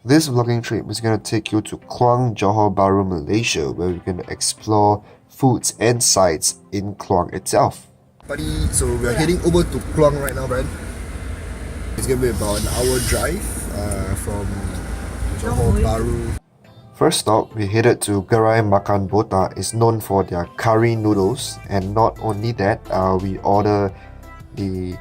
This vlogging trip is going to take you to Kluang, Johor Bahru, Malaysia, where we're going to explore foods and sites in Kluang itself. Buddy, so we're heading over to Kluang right now, Brad. It's going to be about an hour drive from Johor Bahru. First stop, we headed to Gerai Makan Botak. It's known for their curry noodles, and not only that, we order the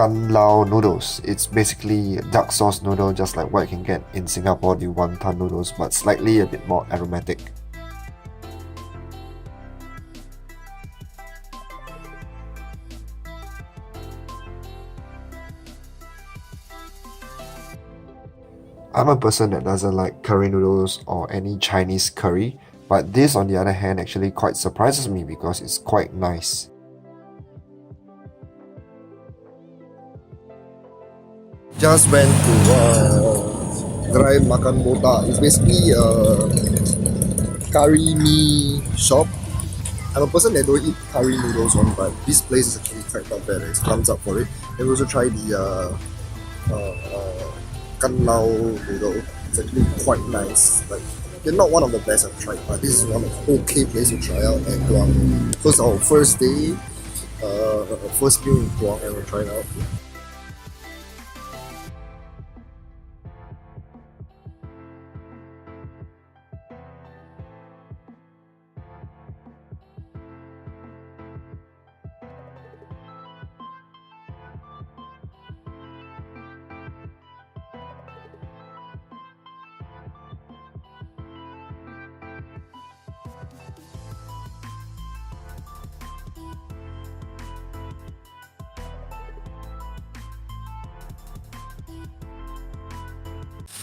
noodles. It's basically duck sauce noodle, just like what you can get in Singapore, the wonton noodles, but slightly a bit more aromatic. I'm a person that doesn't like curry noodles or any Chinese curry, but this on the other hand actually quite surprises me because it's quite nice. Just went to Gerai Makan Botak. It's basically a curry mee shop. I'm a person that don't eat curry noodles one, but this place is actually quite not bad. It's thumbs up for it. And we also try the noodle. It's actually quite nice. Like, they're not one of the best I've tried, but this is one of the okay place to try out at Kluang. So it's our first day, first meal in Kluang, and we'll try it out.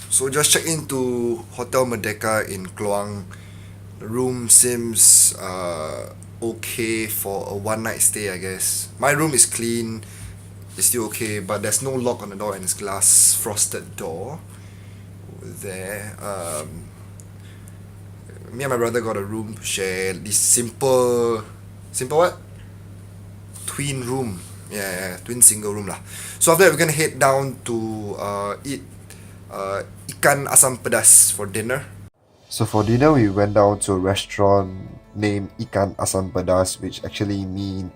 So just checked into Hotel Merdeka in Kluang. The room seems okay for a one night stay, I guess. My room is clean, it's still okay, but there's no lock on the door and it's glass frosted door over there. Me and my brother got a room share, this simple what? Twin room. Yeah, twin single room lah. So after that we're gonna head down to eat Ikan, Asam, Pedas for dinner. So for dinner, we went down to a restaurant named Ikan, Asam, Pedas, which actually mean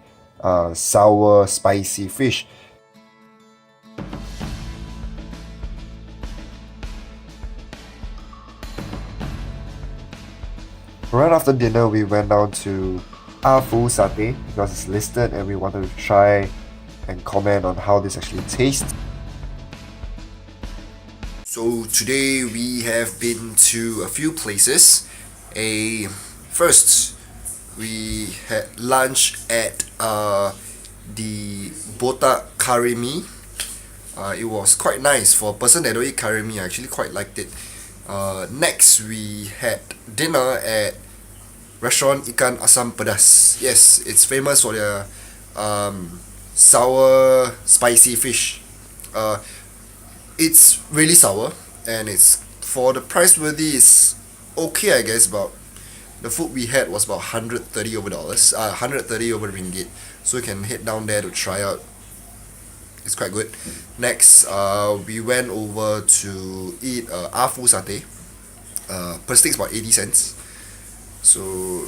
sour, spicy fish. Right after dinner, we went down to Fu Satay because it's listed and we wanted to try and comment on how this actually tastes. So today we have been to a few places. First, we had lunch at the Botak curry mee. It was quite nice. For a person that don't eat curry mee, I actually quite liked it. Next, we had dinner at Restaurant Ikan, Asam, Pedas. Yes, it's famous for their sour, spicy fish. It's really sour, and it's for the price worthy is okay, I guess. About the food we had was about $130 over, 130 over ringgit. So you can head down there to try out. It's quite good. Next, we went over to eat Fu Satay. Per steak is about 80 cents. So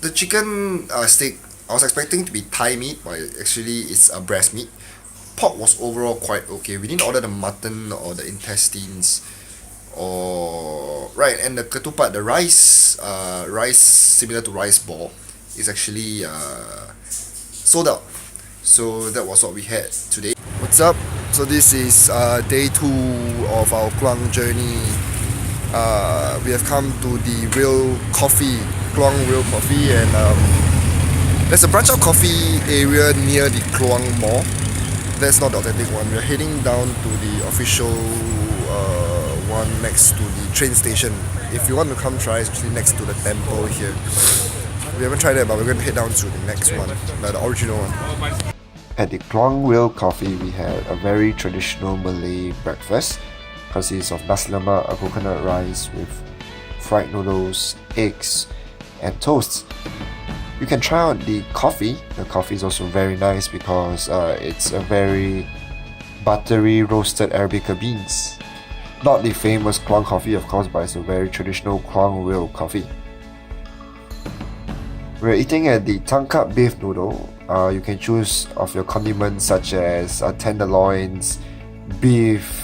the chicken steak, I was expecting to be thigh meat, but actually it's a breast meat. Pork was overall quite okay. We didn't order the mutton or the intestines and the ketupat, the rice similar to rice ball is actually sold out. So that was what we had today. What's up? So this is day 2 of our Kluang journey. We have come to the Kluang Real Coffee, and there's a branch out coffee area near the Kluang Mall. That's not the authentic one. We're heading down to the official one next to the train station. If you want to come try, it's actually next to the temple here. We haven't tried it, but we're going to head down to the next one, the original one. At the Kluang Real Coffee, we had a very traditional Malay breakfast. Consists of nasi lemak, a coconut rice with fried noodles, eggs, and toasts. You can try out the coffee. The coffee is also very nice because it's a very buttery roasted Arabica beans. Not the famous Kluang coffee, of course, but it's a very traditional Kluang real coffee. We're eating at the Tangkak beef noodle. You can choose of your condiments such as tenderloins, beef,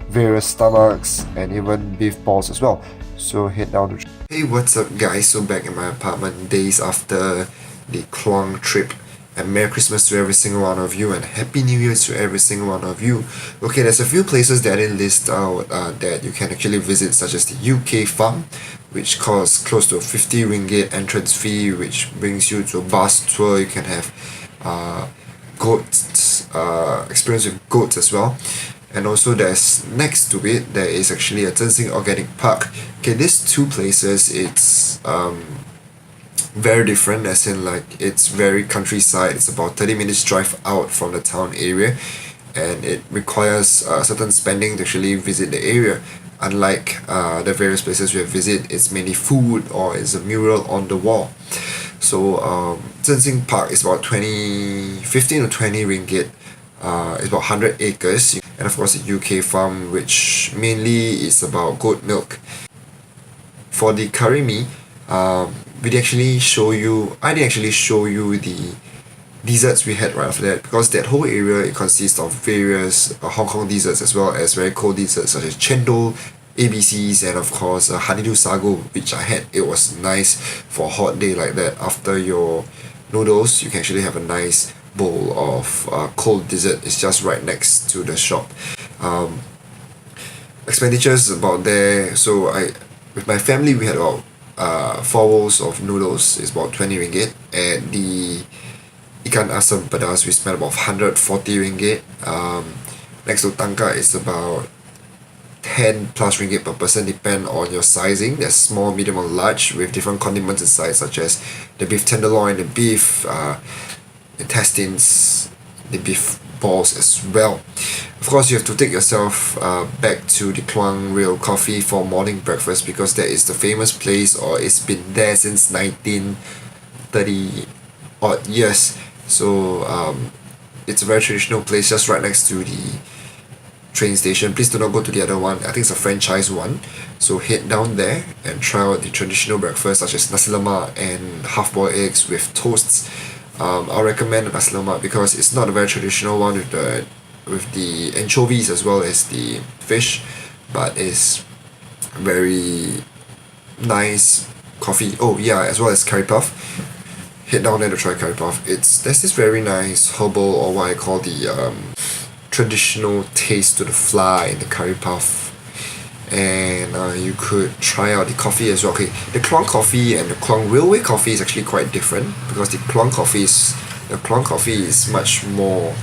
various stomachs, and even beef balls as well. So head down to. Hey, what's up, guys? So back in my apartment days after the Kluang trip. And Merry Christmas to every single one of you, and Happy New Year to every single one of you. Okay, there's a few places that I didn't list out that you can actually visit, such as the UK farm, which costs close to 50 ringgit entrance fee, which brings you to a bus tour. You can have goats, experience with goats as well. And also there's next to it, there is actually a Zhensing Organic Park. Okay, these two places, it's very different, as in like it's very countryside. It's about 30 minutes drive out from the town area, and it requires certain spending to actually visit the area. Unlike the various places we have visited, it's mainly food or it's a mural on the wall. So Zhensing Park is about 15 to 20 ringgit. It's about 100 acres, and of course the UK farm, which mainly is about goat milk. For the curry mee, I didn't actually show you the desserts we had right after that, because that whole area, it consists of various Hong Kong desserts as well as very cold desserts such as chendol, ABCs, and of course honeydew sago, which I had. It was nice for a hot day like that. After your noodles, you can actually have a nice bowl of cold dessert. It's just right next to the shop. Expenditures about there, so with my family we had about 4 bowls of noodles. Is about 20 ringgit. And the Ikan Asam Pedas, we spent about 140 ringgit. Next to Tangkak is about 10 plus ringgit per person, depend on your sizing. There's small, medium, or large with different condiments inside, such as the beef tenderloin, the beef intestines, the beef balls as well. Of course, you have to take yourself back to the Kluang Real Coffee for morning breakfast, because that is the famous place, or it's been there since 1930 odd years. So it's a very traditional place just right next to the train station. Please do not go to the other one. I think it's a franchise one. So head down there and try out the traditional breakfast, such as Nasi Lemak and half-boiled eggs with toasts. I'll recommend the Nasi Lemak because it's not a very traditional one with the anchovies as well as the fish, but it's very nice coffee. Oh yeah, as well as curry puff. Head down there to try curry puff. There's this very nice herbal, or what I call the traditional taste to the fly in the curry puff. And you could try out the coffee as well. Okay, the Kluang coffee and the Kluang Railway coffee is actually quite different, because the Kluang coffee is much more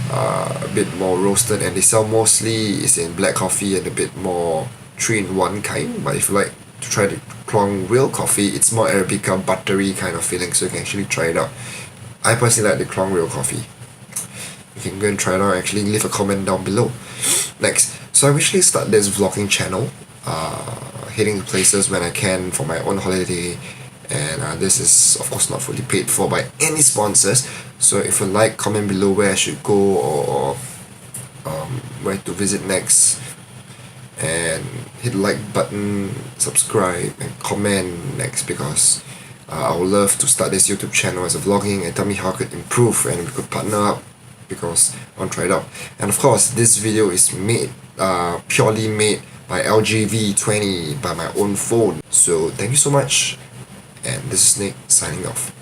a bit more roasted, and they sell mostly is in black coffee and a bit more 3-in-1 kind. But if you like to try the Kluang Real coffee, it's more Arabica, buttery kind of feeling, so you can actually try it out. I personally like the Kluang Real coffee. You can go and try it out. Actually leave a comment down below. Next, so I actually start this vlogging channel, hitting places when I can for my own holiday, and this is of course not fully paid for by any sponsors. So if you like, comment below where I should go, or where to visit next, and hit the like button, subscribe, and comment next, because I would love to start this YouTube channel as a vlogging, and tell me how I could improve and we could partner up, because I want to try it out. And of course, this video is purely made by LG V20 by my own phone. So thank you so much, and this is Nick signing off.